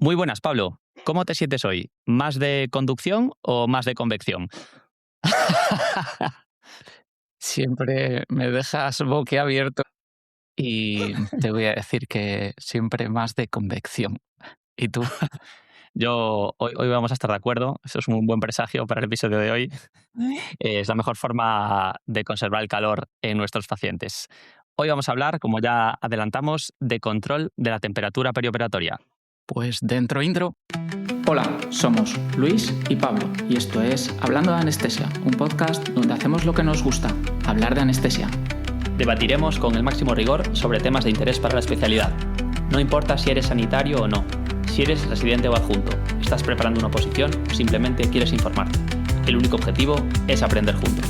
Muy buenas, Pablo. ¿Cómo te sientes hoy? ¿Más de conducción o más de convección? Siempre me dejas boquiabierto y te voy a decir que siempre más de convección. ¿Y tú? Hoy vamos a estar de acuerdo. Eso es un buen presagio para el episodio de hoy. Es la mejor forma de conservar el calor en nuestros pacientes. Hoy vamos a hablar, como ya adelantamos, de control de la temperatura perioperatoria. Pues dentro intro. Hola, somos Luis y Pablo y esto es Hablando de Anestesia, un podcast donde hacemos lo que nos gusta, hablar de anestesia. Debatiremos con el máximo rigor sobre temas de interés para la especialidad. No importa si eres sanitario o no, si eres residente o adjunto, estás preparando una oposición o simplemente quieres informarte. El único objetivo es aprender juntos.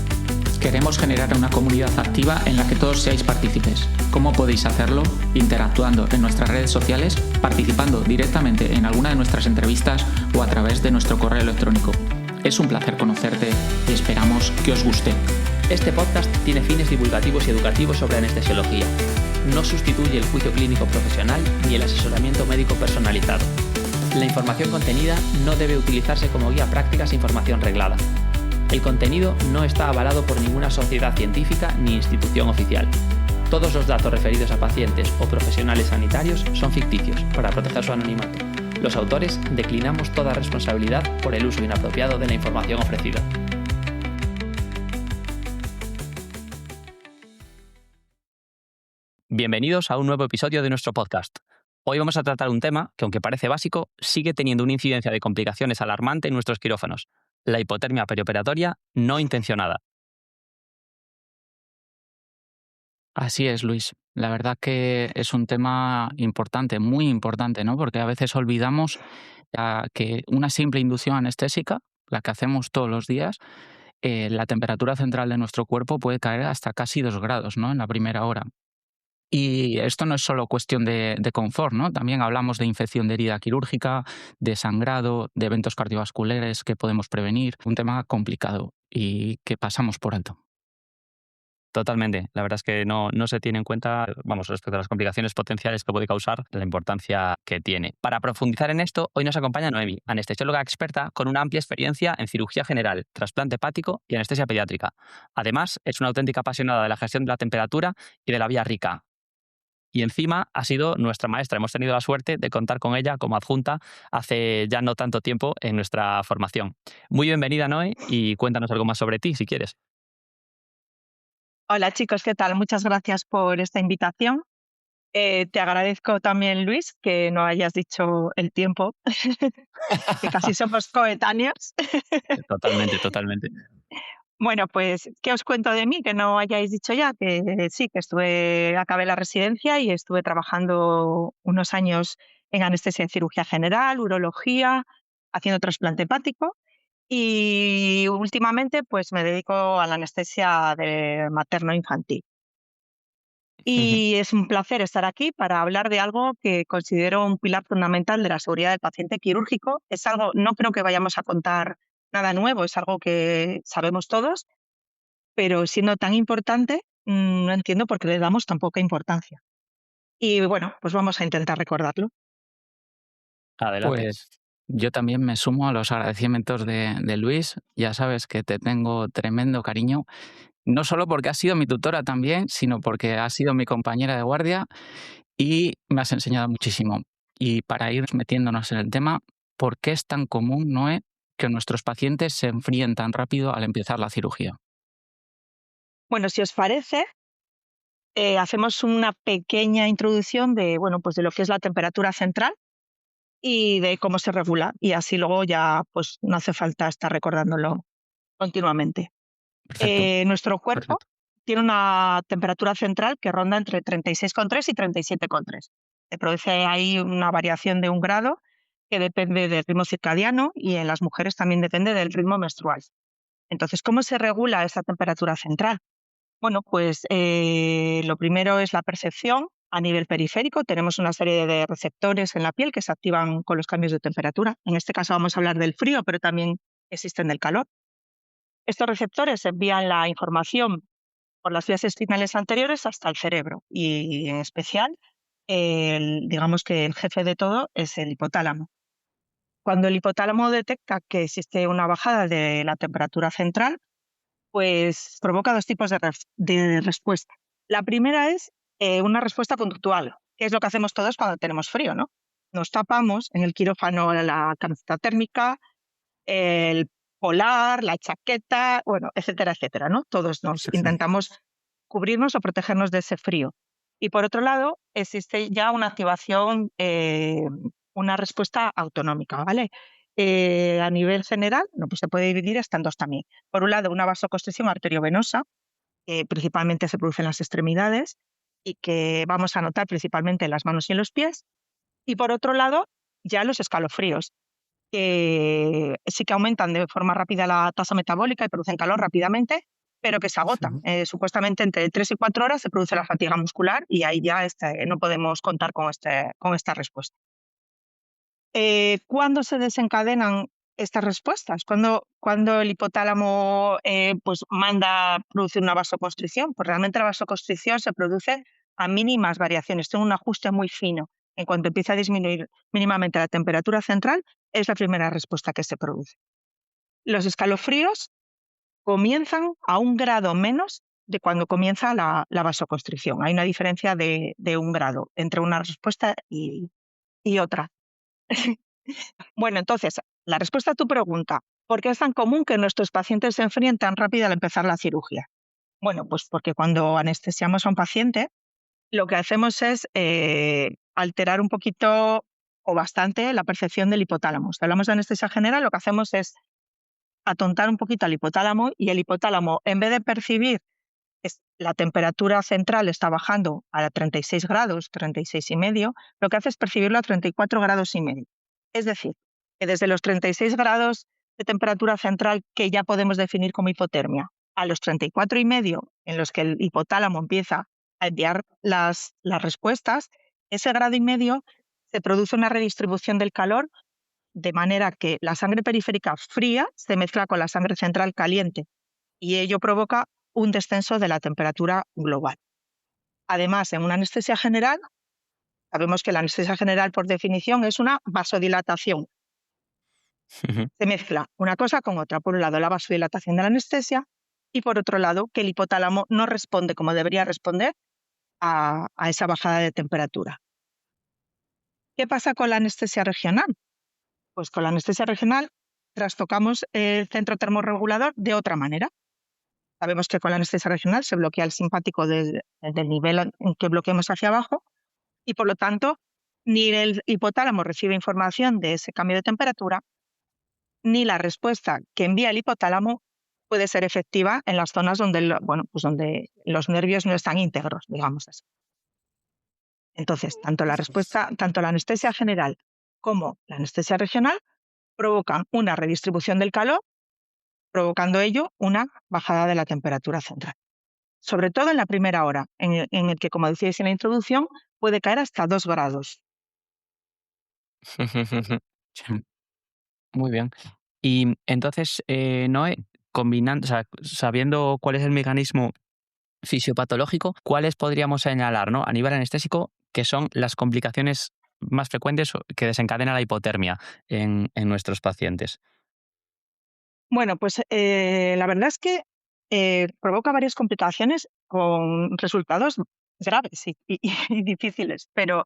Queremos generar una comunidad activa en la que todos seáis partícipes. ¿Cómo podéis hacerlo? Interactuando en nuestras redes sociales, participando directamente en alguna de nuestras entrevistas o a través de nuestro correo electrónico. Es un placer conocerte y esperamos que os guste. Este podcast tiene fines divulgativos y educativos sobre anestesiología. No sustituye el juicio clínico profesional ni el asesoramiento médico personalizado. La información contenida no debe utilizarse como guía práctica sin información reglada. El contenido no está avalado por ninguna sociedad científica ni institución oficial. Todos los datos referidos a pacientes o profesionales sanitarios son ficticios para proteger su anonimato. Los autores declinamos toda responsabilidad por el uso inapropiado de la información ofrecida. Bienvenidos a un nuevo episodio de nuestro podcast. Hoy vamos a tratar un tema que, aunque parece básico, sigue teniendo una incidencia de complicaciones alarmante en nuestros quirófanos: la hipotermia perioperatoria no intencionada. Así es, Luis. La verdad que es un tema importante, muy importante, ¿no? Porque a veces olvidamos que una simple inducción anestésica, la que hacemos todos los días, la temperatura central de nuestro cuerpo puede caer hasta casi 2 grados, ¿no? En la primera hora. Y esto no es solo cuestión de confort, ¿no? También hablamos de infección de herida quirúrgica, de sangrado, de eventos cardiovasculares que podemos prevenir. Un tema complicado y que pasamos por alto. Totalmente. La verdad es que no se tiene en cuenta, respecto a las complicaciones potenciales que puede causar, la importancia que tiene. Para profundizar en esto, hoy nos acompaña Noemi, anestesióloga experta con una amplia experiencia en cirugía general, trasplante hepático y anestesia pediátrica. Además, es una auténtica apasionada de la gestión de la temperatura y de la vía rica. Y encima ha sido nuestra maestra. Hemos tenido la suerte de contar con ella como adjunta hace ya no tanto tiempo en nuestra formación. Muy bienvenida, Noé, y cuéntanos algo más sobre ti, si quieres. Hola chicos, ¿qué tal? Muchas gracias por esta invitación. Te agradezco también, Luis, que no hayas dicho el tiempo, que casi somos coetáneos. Totalmente. Bueno, pues, ¿qué os cuento de mí que no hayáis dicho ya? Que sí, que acabé la residencia y estuve trabajando unos años en anestesia en cirugía general, urología, haciendo trasplante hepático. Y últimamente, pues me dedico a la anestesia de materno-infantil. Y es un placer estar aquí para hablar de algo que considero un pilar fundamental de la seguridad del paciente quirúrgico. Es algo, no creo que vayamos a contar nada nuevo, es algo que sabemos todos, pero siendo tan importante, no entiendo por qué le damos tan poca importancia. Y bueno, pues vamos a intentar recordarlo. Adelante. Pues yo también me sumo a los agradecimientos de Luis. Ya sabes que te tengo tremendo cariño, no solo porque has sido mi tutora también, sino porque has sido mi compañera de guardia y me has enseñado muchísimo. Y para ir metiéndonos en el tema, ¿por qué es tan común, Noé, que nuestros pacientes se enfríen tan rápido al empezar la cirugía? Bueno, si os parece, hacemos una pequeña introducción de, bueno, pues de lo que es la temperatura central y de cómo se regula. Y así luego ya pues no hace falta estar recordándolo continuamente. Perfecto, Nuestro cuerpo perfecto. tiene una temperatura central que ronda entre 36,3 y 37,3. Se produce ahí una variación de 1 grado que depende del ritmo circadiano y en las mujeres también depende del ritmo menstrual. Entonces, ¿cómo se regula esa temperatura central? Bueno, pues lo primero es la percepción a nivel periférico. Tenemos una serie de receptores en la piel que se activan con los cambios de temperatura. En este caso vamos a hablar del frío, pero también existen del calor. Estos receptores envían la información por las vías espinales anteriores hasta el cerebro y en especial, digamos que el jefe de todo es el hipotálamo. cuando el hipotálamo detecta que existe una bajada de la temperatura central, pues provoca dos tipos de respuesta. La primera es una respuesta conductual, que es lo que hacemos todos cuando tenemos frío, ¿no? Nos tapamos en el quirófano la camiseta térmica, el polar, la chaqueta, bueno, etcétera, etcétera, ¿no? Todos nos intentamos cubrirnos o protegernos de ese frío. Y por otro lado, existe ya una activación, una respuesta autonómica, ¿vale? A nivel general, no, pues se puede dividir hasta en dos también. Por un lado, una vasoconstricción arteriovenosa, que principalmente se produce en las extremidades y que vamos a notar principalmente en las manos y en los pies. Y por otro lado, ya los escalofríos, que sí que aumentan de forma rápida la tasa metabólica y producen calor rápidamente, pero que se agotan. Supuestamente entre 3 y 4 horas se produce la fatiga muscular y ahí ya no podemos contar con esta respuesta. ¿Cuándo se desencadenan estas respuestas? ¿Cuándo el hipotálamo pues manda producir una vasoconstricción? Pues realmente la vasoconstricción se produce a mínimas variaciones, tiene un ajuste muy fino. En cuanto empieza a disminuir mínimamente la temperatura central, es la primera respuesta que se produce. Los escalofríos comienzan a 1 grado menos de cuando comienza la vasoconstricción. Hay una diferencia de 1 grado entre una respuesta y otra. Bueno, entonces, la respuesta a tu pregunta, ¿por qué es tan común que nuestros pacientes se enfríen tan rápido al empezar la cirugía? Bueno, pues porque cuando anestesiamos a un paciente, lo que hacemos es alterar un poquito o bastante la percepción del hipotálamo. Si hablamos de anestesia general, lo que hacemos es atontar un poquito al hipotálamo y el hipotálamo, en vez de percibir la temperatura central está bajando a 36 grados, 36 y medio, lo que hace es percibirlo a 34 grados y medio. Es decir, que desde los 36 grados de temperatura central que ya podemos definir como hipotermia, a los 34 y medio en los que el hipotálamo empieza a enviar las respuestas, ese grado y medio se produce una redistribución del calor de manera que la sangre periférica fría se mezcla con la sangre central caliente y ello provoca un descenso de la temperatura global. Además, en una anestesia general, sabemos que la anestesia general por definición es una vasodilatación. Se mezcla una cosa con otra. Por un lado, la vasodilatación de la anestesia y por otro lado, que el hipotálamo no responde como debería responder a esa bajada de temperatura. ¿Qué pasa con la anestesia regional? Pues con la anestesia regional trastocamos el centro termorregulador de otra manera. Sabemos que con la anestesia regional se bloquea el simpático del nivel en que bloqueemos hacia abajo y, por lo tanto, ni el hipotálamo recibe información de ese cambio de temperatura, ni la respuesta que envía el hipotálamo puede ser efectiva en las zonas donde, donde los nervios no están íntegros, digamos así. Entonces, tanto la anestesia general como la anestesia regional provocan una redistribución del calor, provocando ello una bajada de la temperatura central. Sobre todo en la primera hora, en el que, como decíais en la introducción, puede caer hasta 2 grados. Muy bien. Y entonces, Noé, combinando, o sea, sabiendo cuál es el mecanismo fisiopatológico, ¿cuáles podríamos señalar, ¿no? A nivel anestésico, que son las complicaciones más frecuentes que desencadena la hipotermia en nuestros pacientes? Bueno, pues la verdad es que provoca varias complicaciones con resultados graves y difíciles, pero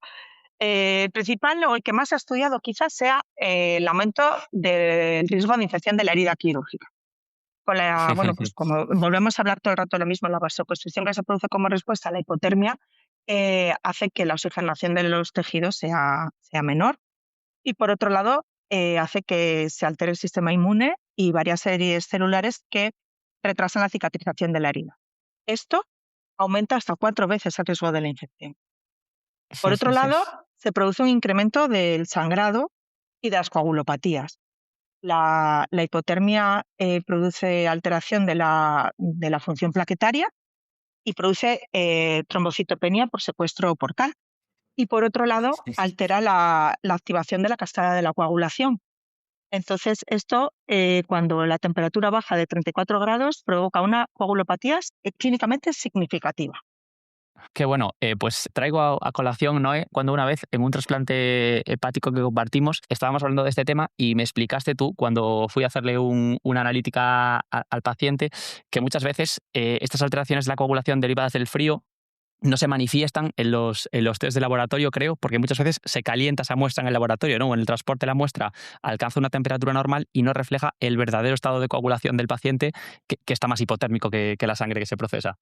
el principal o el que más se ha estudiado quizás sea el aumento del riesgo de infección de la herida quirúrgica. Bueno, pues como volvemos a hablar todo el rato de lo mismo, la vasoconstricción que se produce como respuesta a la hipotermia hace que la oxigenación de los tejidos sea menor y, por otro lado, hace que se altere el sistema inmune y varias series celulares que retrasan la cicatrización de la herida. Esto aumenta hasta 4 veces el riesgo de la infección. Por otro lado, se produce un incremento del sangrado y de las coagulopatías. La hipotermia produce alteración de la función plaquetaria y produce trombocitopenia por secuestro portal. Y por otro lado, altera la activación de la cascada de la coagulación. Entonces, esto, cuando la temperatura baja de 34 grados, provoca una coagulopatía clínicamente significativa. Qué bueno. Pues traigo a colación, Noé, cuando una vez en un trasplante hepático que compartimos, estábamos hablando de este tema y me explicaste tú, cuando fui a hacerle una analítica al paciente, que muchas veces estas alteraciones de la coagulación derivadas del frío no se manifiestan en los test de laboratorio, creo, porque muchas veces se calienta esa muestra en el laboratorio, ¿no? En el transporte la muestra alcanza una temperatura normal y no refleja el verdadero estado de coagulación del paciente, que está más hipotérmico que la sangre que se procesa.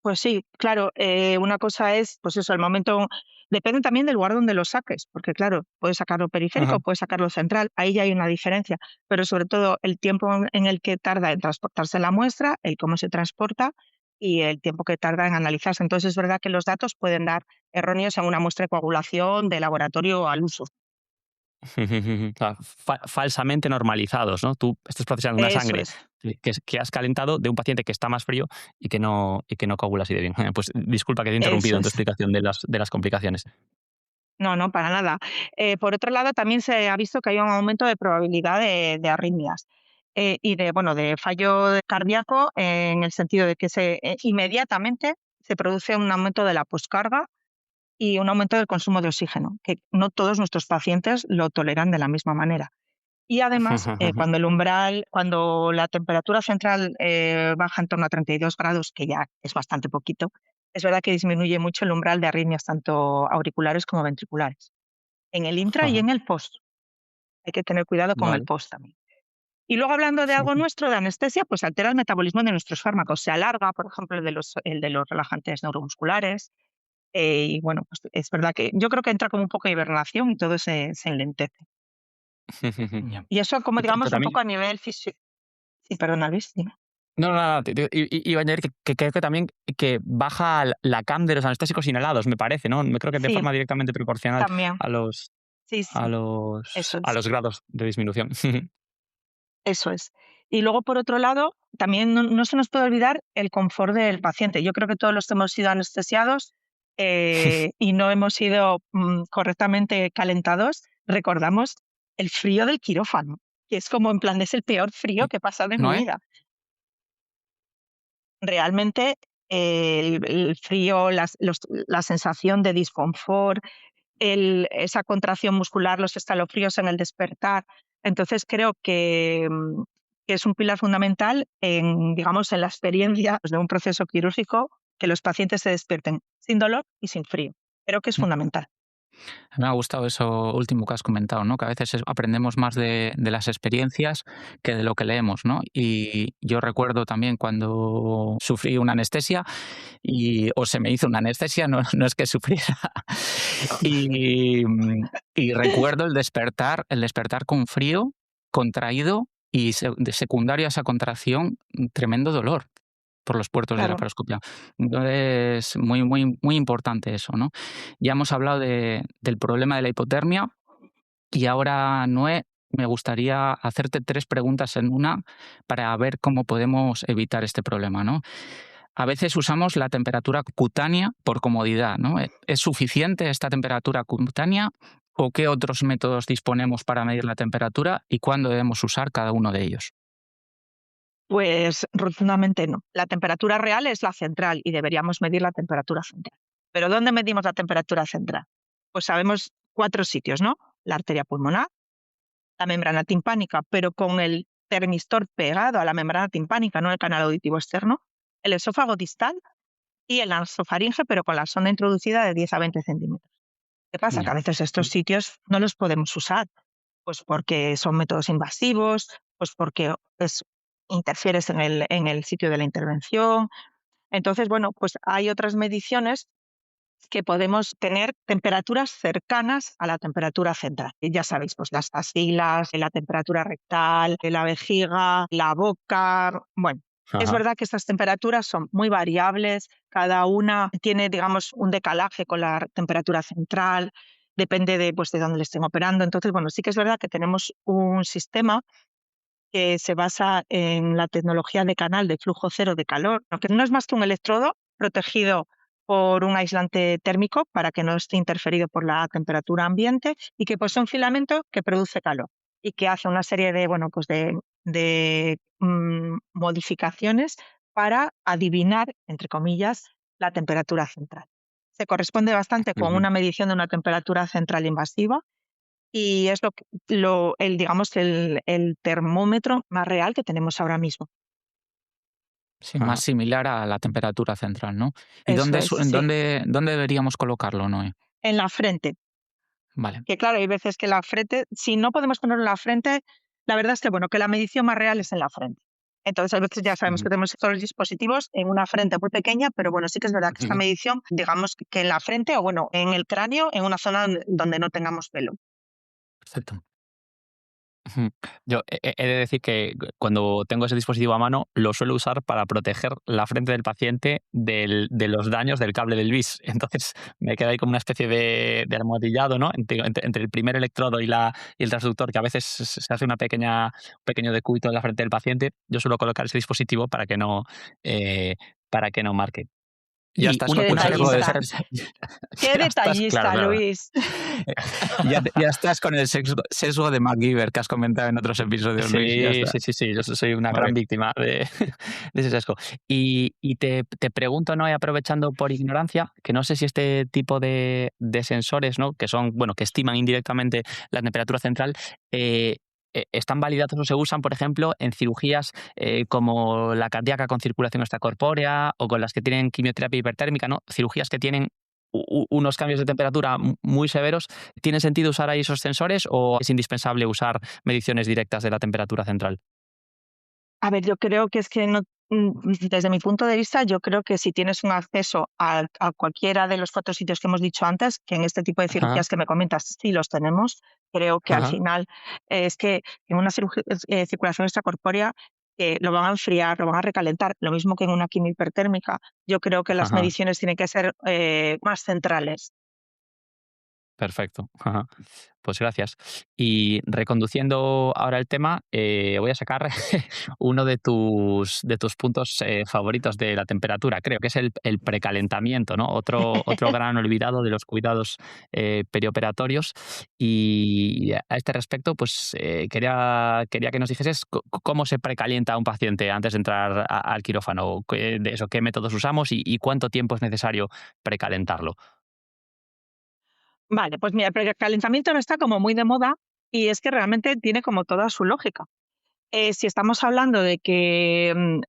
Pues sí, claro, una cosa es, pues eso, el momento, depende también del lugar donde lo saques, porque claro, puedes sacarlo Ajá. periférico, puedes sacarlo central, ahí ya hay una diferencia, pero sobre todo el tiempo en el que tarda en transportarse la muestra, el cómo se transporta y el tiempo que tarda en analizarse. Entonces es verdad que los datos pueden dar erróneos en una muestra de coagulación de laboratorio al uso. O sea, falsamente normalizados, ¿no? Tú estás procesando una Eso sangre es, que has calentado de un paciente que está más frío y que no coagula así de bien. Pues disculpa que te he interrumpido eso en tu es. explicación de las complicaciones. No, no, para nada. Por otro lado, también se ha visto que hay un aumento de probabilidad de arritmias y de, bueno, de fallo cardíaco en el sentido de que inmediatamente se produce un aumento de la poscarga y un aumento del consumo de oxígeno, que no todos nuestros pacientes lo toleran de la misma manera. Y además, cuando la temperatura central baja en torno a 32 grados, que ya es bastante poquito, es verdad que disminuye mucho el umbral de arritmias tanto auriculares como ventriculares. En el intra y en el post. Hay que tener cuidado con el Vale. post también. Y luego hablando de algo nuestro, de anestesia, pues altera el metabolismo de nuestros fármacos. Se alarga, por ejemplo, el de los relajantes neuromusculares. Y bueno, pues es verdad que yo creo que entra como un poco de hibernación y todo se enlentece. Ya. Y eso como Pero digamos un también, poco a nivel físico. Sí, perdona, Luis, dime. no, no, no, iba a añadir que creo que también que baja la CAM de los anestésicos inhalados, me parece, ¿no? Creo que de Sí, forma directamente proporcional también. a los, Sí, a sí, los, eso a es. los grados de disminución. Eso es. Y luego, por otro lado, también no se nos puede olvidar el confort del paciente. Yo creo que todos los que hemos sido anestesiados y no hemos sido correctamente calentados, recordamos el frío del quirófano, que es como en plan, es el peor frío que he pasado en mi ¿No es? vida. Realmente el frío, la sensación de disconfort, esa contracción muscular, los escalofríos en el despertar. Entonces creo que es un pilar fundamental en, digamos, en la experiencia pues, de un proceso quirúrgico, que los pacientes se despierten sin dolor y sin frío. Creo que es fundamental. Me ha gustado eso último que has comentado, ¿no? Que a veces aprendemos más de las experiencias que de lo que leemos, ¿no? Y yo recuerdo también cuando sufrí una anestesia o se me hizo una anestesia, no es que sufriera. Y, y recuerdo el despertar con frío, contraído y de secundario a esa contracción, tremendo dolor por los puertos de la Claro. paroscopia. Entonces, muy, muy, muy importante eso, ¿no? Ya hemos hablado del problema de la hipotermia y ahora, Noé, me gustaría hacerte 3 preguntas en una para ver cómo podemos evitar este problema, ¿no? A veces usamos la temperatura cutánea por comodidad, ¿no? ¿Es suficiente esta temperatura cutánea o qué otros métodos disponemos para medir la temperatura y cuándo debemos usar cada uno de ellos? Pues rotundamente no. La temperatura real es la central y deberíamos medir la temperatura central. ¿Pero dónde medimos la temperatura central? Pues sabemos 4 sitios, ¿no? La arteria pulmonar, la membrana timpánica, pero con el termistor pegado a la membrana timpánica, no el canal auditivo externo, el esófago distal y el nasofaringe, pero con la sonda introducida de 10 a 20 centímetros. ¿Qué pasa? Que Ya. a veces estos sitios no los podemos usar, pues porque son métodos invasivos, pues porque interfieres en el sitio de la intervención. Entonces, bueno, pues hay otras mediciones que podemos tener temperaturas cercanas a la temperatura central. Y ya sabéis, pues las axilas, la temperatura rectal, la vejiga, la boca. Bueno, es Ajá. verdad que estas temperaturas son muy variables, cada una tiene, digamos, un decalaje con la temperatura central, depende de dónde le estén operando. Entonces, bueno, sí que es verdad que tenemos un sistema que se basa en la tecnología de canal de flujo cero de calor, ¿no? Que no es más que un electrodo protegido por un aislante térmico para que no esté interferido por la temperatura ambiente y que posee un filamento que produce calor y que hace una serie de, bueno, pues de modificaciones para adivinar, entre comillas, la temperatura central. Se corresponde bastante con una medición de una temperatura central invasiva y es digamos, el termómetro más real que tenemos ahora mismo. Sí, más similar a la temperatura central, ¿no? ¿Y Eso es, sí. dónde deberíamos colocarlo, Noé? En la frente. Vale. Que claro, hay veces que la frente, si no podemos ponerlo en la frente, la verdad es que bueno, que la medición más real es en la frente. Entonces, a veces ya sabemos que tenemos estos dispositivos en una frente muy pequeña, pero bueno, sí que es verdad que esta medición, digamos que en la frente o bueno, en el cráneo, en una zona donde no tengamos pelo. Perfecto. Yo he de decir que cuando tengo ese dispositivo a mano lo suelo usar para proteger la frente del paciente de los daños del cable del bis. Entonces me queda ahí como una especie de almohadillado, ¿no? Entre el primer electrodo y el transductor, que a veces se hace un pequeño decúbito en la frente del paciente. Yo suelo colocar ese dispositivo para que no marque. Ya Y estás Qué con un sesgo de detallista. Qué ya estás, detallista, claro. Luis. Ya estás con el sesgo de MacGyver que has comentado en otros episodios, Luis. Ya está. Sí. Yo soy una Vale. gran víctima de ese sesgo. Y te pregunto, ¿no? Aprovechando por ignorancia, que no sé si este tipo de sensores, ¿no? Que son, bueno, que estiman indirectamente la temperatura central, están validados o se usan, por ejemplo, en cirugías como la cardíaca con circulación extracorpórea o con las que tienen quimioterapia hipertérmica, ¿no? Cirugías que tienen unos cambios de temperatura muy severos. ¿Tiene sentido usar ahí esos sensores o es indispensable usar mediciones directas de la temperatura central? A ver, yo creo que es que no, desde mi punto de vista, yo creo que si tienes un acceso a cualquiera de los 4 sitios que hemos dicho antes, que en este tipo de Ajá, cirugías que me comentas sí los tenemos, creo que al ajá. final es que en una circulación extracorpórea lo van a enfriar, lo van a recalentar, lo mismo que en una quimio hipertérmica. Yo creo que las Ajá. mediciones tienen que ser más centrales. Perfecto. Ajá. Pues gracias. Y reconduciendo ahora el tema, voy a sacar uno de tus puntos favoritos de la temperatura. Creo que es el precalentamiento, ¿no? Otro gran olvidado de los cuidados perioperatorios. Y a este respecto, pues quería que nos dijeses cómo se precalienta a un paciente antes de entrar al quirófano. ¿Qué métodos usamos y cuánto tiempo es necesario precalentarlo? Vale, pues mira, el precalentamiento no está como muy de moda y es que realmente tiene como toda su lógica. Si estamos hablando de que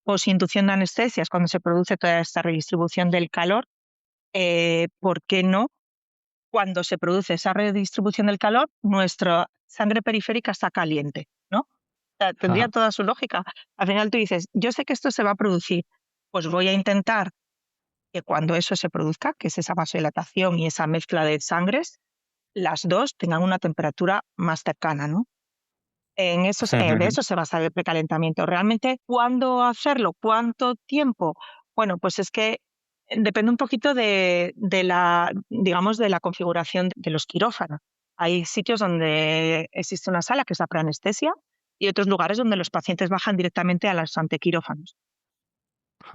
posinducción de anestesias, cuando se produce toda esta redistribución del calor, ¿por qué no? Cuando se produce esa redistribución del calor, nuestra sangre periférica está caliente, ¿no? O sea, tendría Ajá. toda su lógica. Al final tú dices, yo sé que esto se va a producir, pues voy a intentar que cuando eso se produzca, que es esa vasodilatación y esa mezcla de sangres, las dos tengan una temperatura más cercana, ¿no? De eso se basa el precalentamiento. Realmente, ¿cuándo hacerlo? ¿Cuánto tiempo? Bueno, pues es que depende un poquito digamos, de la configuración de los quirófanos. Hay sitios donde existe una sala que es la preanestesia y otros lugares donde los pacientes bajan directamente a los antequirófanos.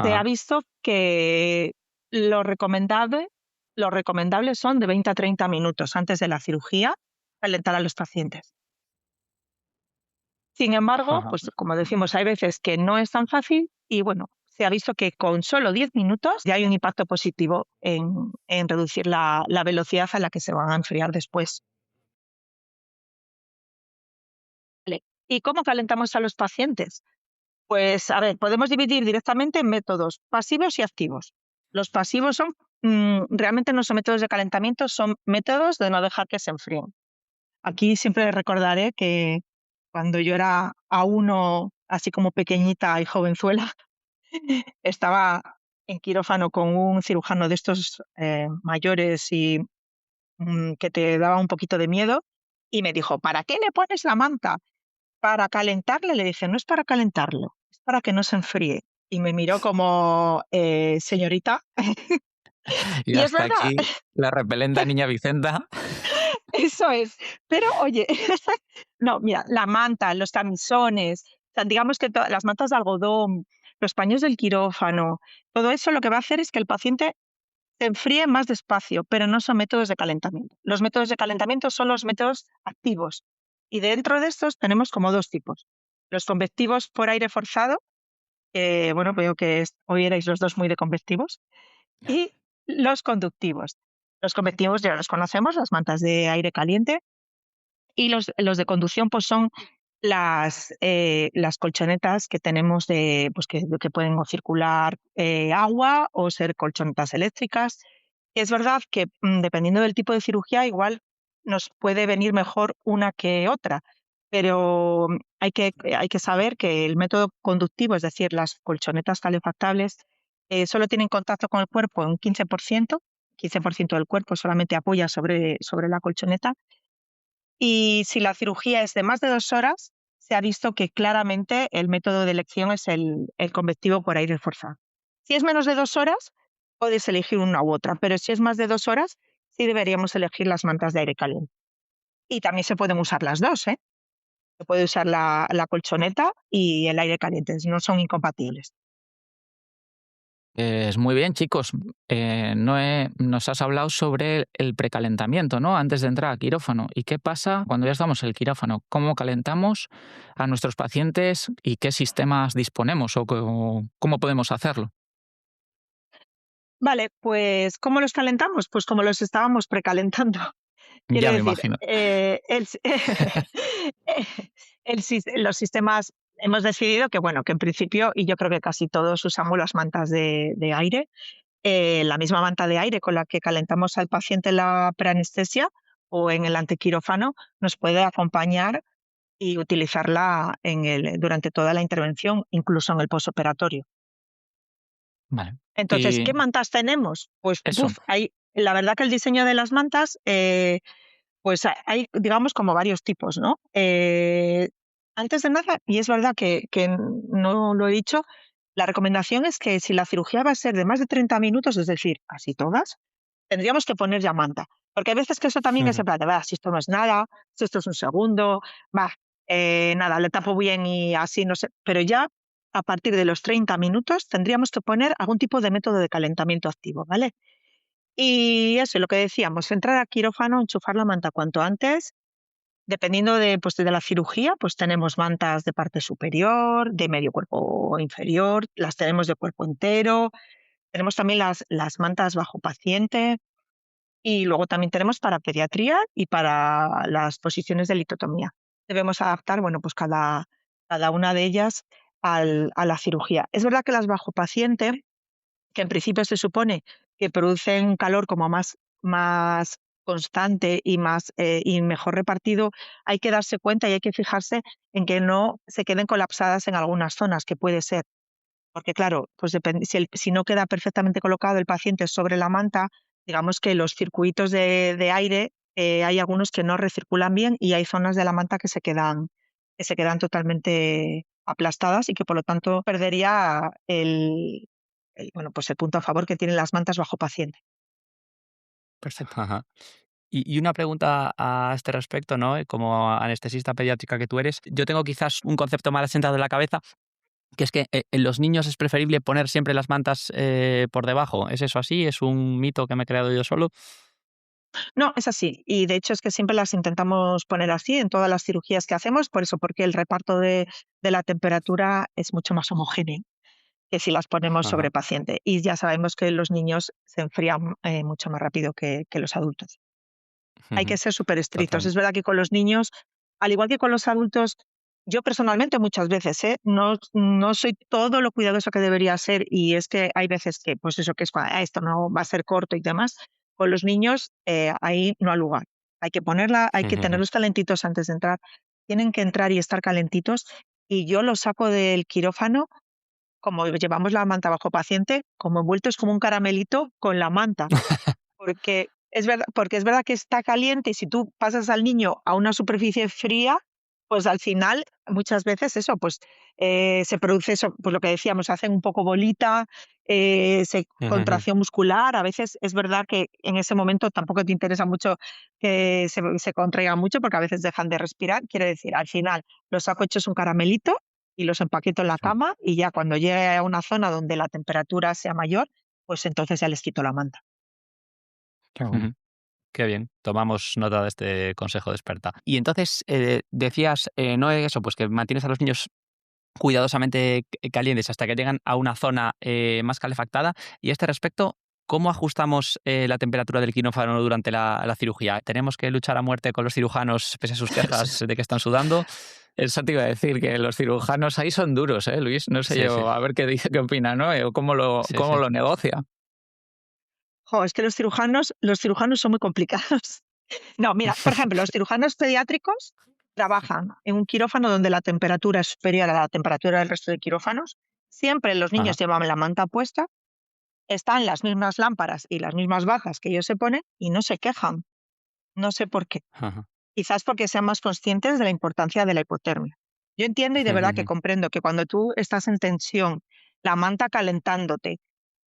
Se ha Ajá. visto que lo recomendable, lo recomendable son de 20 a 30 minutos antes de la cirugía calentar a los pacientes. Sin embargo, Ajá. pues como decimos, hay veces que no es tan fácil y bueno, se ha visto que con solo 10 minutos ya hay un impacto positivo en reducir la velocidad a la que se van a enfriar después. Vale. ¿Y cómo calentamos a los pacientes? Pues a ver, podemos dividir directamente en métodos pasivos y activos. Los pasivos son realmente no son métodos de calentamiento, son métodos de no dejar que se enfríen. Aquí siempre recordaré que cuando yo era A1, así como pequeñita y jovenzuela, estaba en quirófano con un cirujano de estos mayores y que te daba un poquito de miedo y me dijo, ¿para qué le pones la manta? ¿Para calentarle? Le dije, no es para calentarlo, es para que no se enfríe. Y me miró como, señorita, Y y es hasta verdad, aquí la repelenta niña Vicenta. eso es. Pero oye, no, mira, la manta, los camisones, o sea, digamos que las mantas de algodón, los paños del quirófano, todo eso lo que va a hacer es que el paciente se enfríe más despacio, pero no son métodos de calentamiento. Los métodos de calentamiento son los métodos activos. Y dentro de estos tenemos como dos tipos. Los convectivos por aire forzado, Bueno, veo que hoy erais los dos muy de convectivos. Y los conductivos. Los convectivos ya los conocemos, las mantas de aire caliente. Y los de conducción, pues son las colchonetas que tenemos pues que pueden o circular agua o ser colchonetas eléctricas. Es verdad que dependiendo del tipo de cirugía, igual nos puede venir mejor una que otra, pero hay que saber que el método conductivo, es decir, las colchonetas calefactables, solo tienen contacto con el cuerpo en un 15%, 15% del cuerpo solamente apoya sobre la colchoneta, y si la cirugía es de más de 2 horas, se ha visto que claramente el método de elección es el convectivo por aire forzado. Si es menos de 2 horas, puedes elegir una u otra, pero si es más de 2 horas, sí deberíamos elegir las mantas de aire caliente. Y también se pueden usar las dos, ¿eh? Se puede usar la colchoneta y el aire caliente, no son incompatibles. Pues muy bien, chicos. Noé, nos has hablado sobre el precalentamiento, ¿no? Antes de entrar a quirófano. ¿Y qué pasa cuando ya estamos en el quirófano? ¿Cómo calentamos a nuestros pacientes y qué sistemas disponemos o cómo podemos hacerlo? Vale, pues ¿cómo los calentamos? Pues como los estábamos precalentando. Quiero Ya me decir, imagino. los sistemas, hemos decidido que, bueno, que en principio, y yo creo que casi todos usamos las mantas de aire, la misma manta de aire con la que calentamos al paciente en la preanestesia o en el antiquirófano, nos puede acompañar y utilizarla durante toda la intervención, incluso en el posoperatorio. Vale. Entonces, Y ¿qué mantas tenemos? Pues, eso. la verdad que el diseño de las mantas, pues hay, digamos, como varios tipos, ¿no? Antes de nada, y es verdad que no lo he dicho, la recomendación es que si la cirugía va a ser de más de 30 minutos, es decir, casi todas, tendríamos que poner ya manta. Porque hay veces que eso también es en plan de, va, si esto no es nada, si esto es un segundo, va, nada, le tapo bien y así, no sé. Pero ya a partir de los 30 minutos tendríamos que poner algún tipo de método de calentamiento activo, ¿vale? Y eso, lo que decíamos, entrar a quirófano, enchufar la manta cuanto antes. Dependiendo pues, de la cirugía, pues tenemos mantas de parte superior, de medio cuerpo inferior, las tenemos de cuerpo entero, tenemos también las mantas bajo paciente, y luego también tenemos para pediatría y para las posiciones de litotomía. Debemos adaptar, bueno, pues cada una de ellas a la cirugía. Es verdad que las bajo paciente, que en principio se supone que producen calor como más constante y y mejor repartido, hay que darse cuenta y hay que fijarse en que no se queden colapsadas en algunas zonas, que puede ser. Porque claro, pues depende, si no queda perfectamente colocado el paciente sobre la manta, digamos que los circuitos de aire, hay algunos que no recirculan bien y hay zonas de la manta que se quedan totalmente aplastadas y que por lo tanto perdería bueno, pues el punto a favor que tienen las mantas bajo paciente. Perfecto. Ajá. Y una pregunta a este respecto, ¿no? Como anestesista pediátrica que tú eres, yo tengo quizás un concepto mal asentado en la cabeza, que es que en los niños es preferible poner siempre las mantas por debajo. ¿Es eso así? ¿Es un mito que me he creado yo solo? No, es así. Y de hecho es que siempre las intentamos poner así en todas las cirugías que hacemos, por eso, porque el reparto de la temperatura es mucho más homogéneo que si las ponemos Ajá. sobre paciente. Y ya sabemos que los niños se enfrían mucho más rápido que los adultos. Hay que Ujú. ser súper estrictos. Total. Es verdad que con los niños, al igual que con los adultos, yo personalmente muchas veces, no soy todo lo cuidadoso que debería ser, y es que hay veces que, pues eso, que es esto no va a ser corto y demás. Con los niños, ahí no hay lugar. Hay que tenerlos calentitos antes de entrar. Tienen que entrar y estar calentitos. Y yo los saco del quirófano, como llevamos la manta bajo paciente, como envueltos como un caramelito con la manta. Porque es verdad que está caliente, y si tú pasas al niño a una superficie fría, pues al final muchas veces eso, pues se produce eso, pues lo que decíamos, hacen un poco bolita, contracción muscular. A veces es verdad que en ese momento tampoco te interesa mucho que se contraigan mucho, porque a veces dejan de respirar. Quiero decir, al final los saco hechos un caramelito y los empaqueto en la Sí. cama, y ya cuando llegue a una zona donde la temperatura sea mayor, pues entonces ya les quito la manta. Qué bueno. Qué bien, tomamos nota de este consejo de experta. Y entonces decías, no eso, pues que mantienes a los niños cuidadosamente calientes hasta que llegan a una zona más calefactada. Y a este respecto, ¿cómo ajustamos la temperatura del quirófano durante la cirugía? ¿Tenemos que luchar a muerte con los cirujanos pese a sus quejas de que están sudando? Eso te iba a decir, que los cirujanos ahí son duros, ¿eh, Luis? No sé Sí, sí, yo, a ver qué dice, qué opina, ¿no? O sí, cómo sí. lo negocia. Jo, es que los cirujanos son muy complicados. No, mira, por ejemplo, los cirujanos pediátricos trabajan en un quirófano donde la temperatura es superior a la temperatura del resto de quirófanos. Siempre los niños Ajá, llevan la manta puesta, están las mismas lámparas y las mismas bajas que ellos se ponen y no se quejan. No sé por qué. ajá. Quizás porque sean más conscientes de la importancia de la hipotermia. Yo entiendo y de verdad que comprendo que cuando tú estás en tensión, la manta calentándote,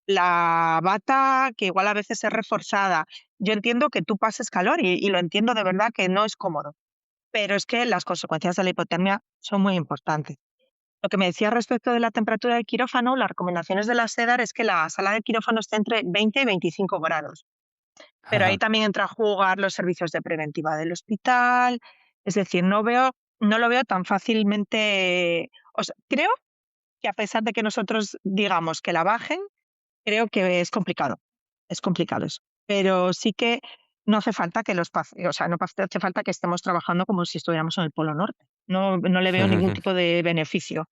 la bata que igual a veces es reforzada, yo entiendo que tú pases calor y lo entiendo de verdad que no es cómodo, pero es que las consecuencias de la hipotermia son muy importantes. Lo que me decía respecto de la temperatura del quirófano, las recomendaciones de la SEDAR es que la sala de quirófano esté entre 20 y 25 grados. Pero ahí Ajá. también entra a jugar los servicios de preventiva del hospital. Es decir, no lo veo tan fácilmente. O sea, creo que a pesar de que nosotros digamos que la bajen, creo que es complicado. Es complicado eso. Pero sí que no hace falta que o sea, no hace falta que estemos trabajando como si estuviéramos en el Polo Norte. No le veo ningún tipo de beneficio.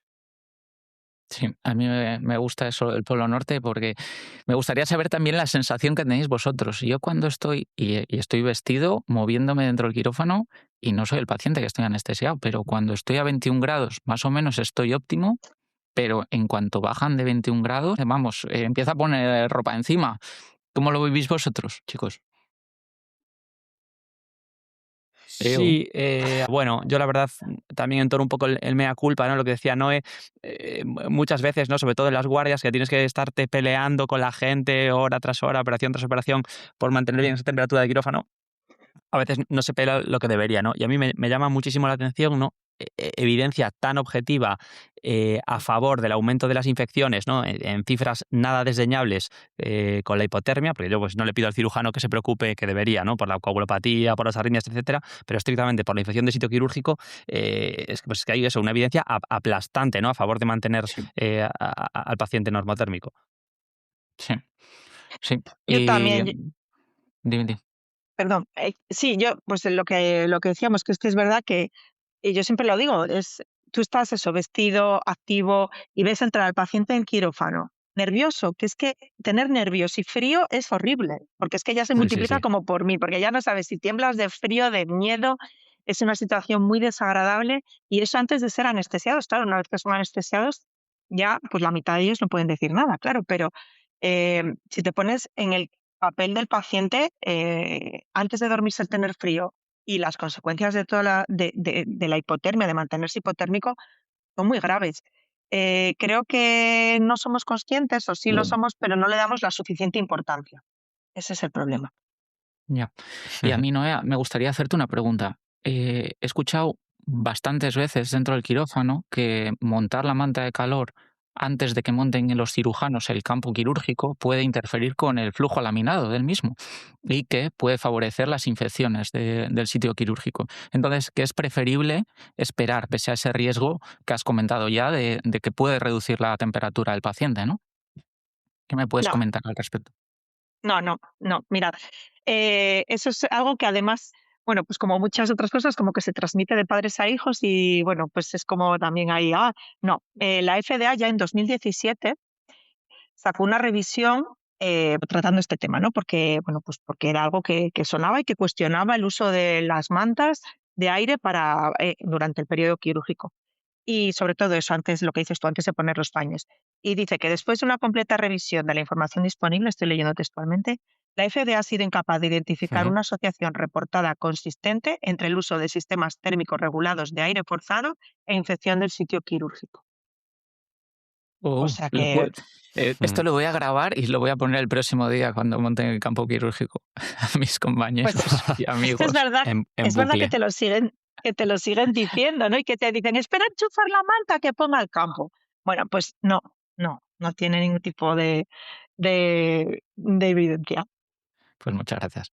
Sí, a mí me gusta eso del Polo Norte porque me gustaría saber también la sensación que tenéis vosotros. Yo cuando estoy y estoy vestido, moviéndome dentro del quirófano, y no soy el paciente que estoy anestesiado, pero cuando estoy a 21 grados, más o menos estoy óptimo, pero en cuanto bajan de 21 grados, vamos, empieza a poner ropa encima. ¿Cómo lo vivís vosotros, chicos? Eu. Sí, bueno, yo la verdad también en torno un poco el mea culpa, ¿no? Lo que decía Noé, muchas veces, ¿no? Sobre todo en las guardias, que tienes que estarte peleando con la gente hora tras hora, operación tras operación, por mantener bien esa temperatura de quirófano. A veces no se pela lo que debería, ¿no? Y a mí me llama muchísimo la atención, ¿no? Evidencia tan objetiva a favor del aumento de las infecciones, ¿no? En cifras nada desdeñables con la hipotermia, porque yo pues no le pido al cirujano que se preocupe, que debería, ¿no? Por la coagulopatía, por las arritmias, etcétera, pero estrictamente por la infección de sitio quirúrgico, es que hay eso, una evidencia aplastante, ¿no? A favor de mantener Sí, al paciente normotérmico. sí, sí. Yo Y también, dime, dime. perdón, sí, yo, pues lo que decíamos, que es verdad que, y yo siempre lo digo, tú estás eso, vestido, activo, y ves entrar al paciente en quirófano, nervioso, que es que tener nervios y frío es horrible, porque es que ya se Sí, sí, multiplica sí. como por mil, porque ya no sabes si tiemblas de frío, de miedo, es una situación muy desagradable, y eso antes de ser anestesiados, claro, una vez que son anestesiados, ya, pues la mitad de ellos no pueden decir nada, claro, pero si te pones en el papel del paciente, antes de dormirse el tener frío y las consecuencias de toda de la hipotermia, de mantenerse hipotérmico, son muy graves. Creo que no somos conscientes, o sí lo somos, pero no le damos la suficiente importancia. Ese es el problema. Ya. Y a mí, Noé, me gustaría hacerte una pregunta. He escuchado bastantes veces dentro del quirófano que montar la manta de calor antes de que monten los cirujanos el campo quirúrgico puede interferir con el flujo laminado del mismo y que puede favorecer las infecciones del sitio quirúrgico. Entonces, ¿qué es preferible esperar pese a ese riesgo que has comentado ya de que puede reducir la temperatura del paciente, ¿no? ¿Qué me puedes No, comentar al respecto? no. Mirad, eso es algo que además, bueno, pues como muchas otras cosas, como que se transmite de padres a hijos y bueno, pues es como también ahí, no, la FDA ya en 2017 sacó una revisión tratando este tema, ¿no? Porque, bueno, pues porque era algo que sonaba y que cuestionaba el uso de las mantas de aire durante el periodo quirúrgico. Y sobre todo eso, antes, lo que dices tú, antes de poner los paños. Y dice que después de una completa revisión de la información disponible, estoy leyendo textualmente, la FDA ha sido incapaz de identificar Ujú. una asociación reportada consistente entre el uso de sistemas térmicos regulados de aire forzado e infección del sitio quirúrgico. O Oh, sea que, esto Ujú. lo voy a grabar y lo voy a poner el próximo día cuando monte en el campo quirúrgico a mis pues compañeros y es que amigos. En es verdad bucle. que te lo siguen diciendo, ¿no? Y que te dicen, espera enchufar la manta que ponga el campo. Bueno, pues no tiene ningún tipo de evidencia. Pues muchas gracias.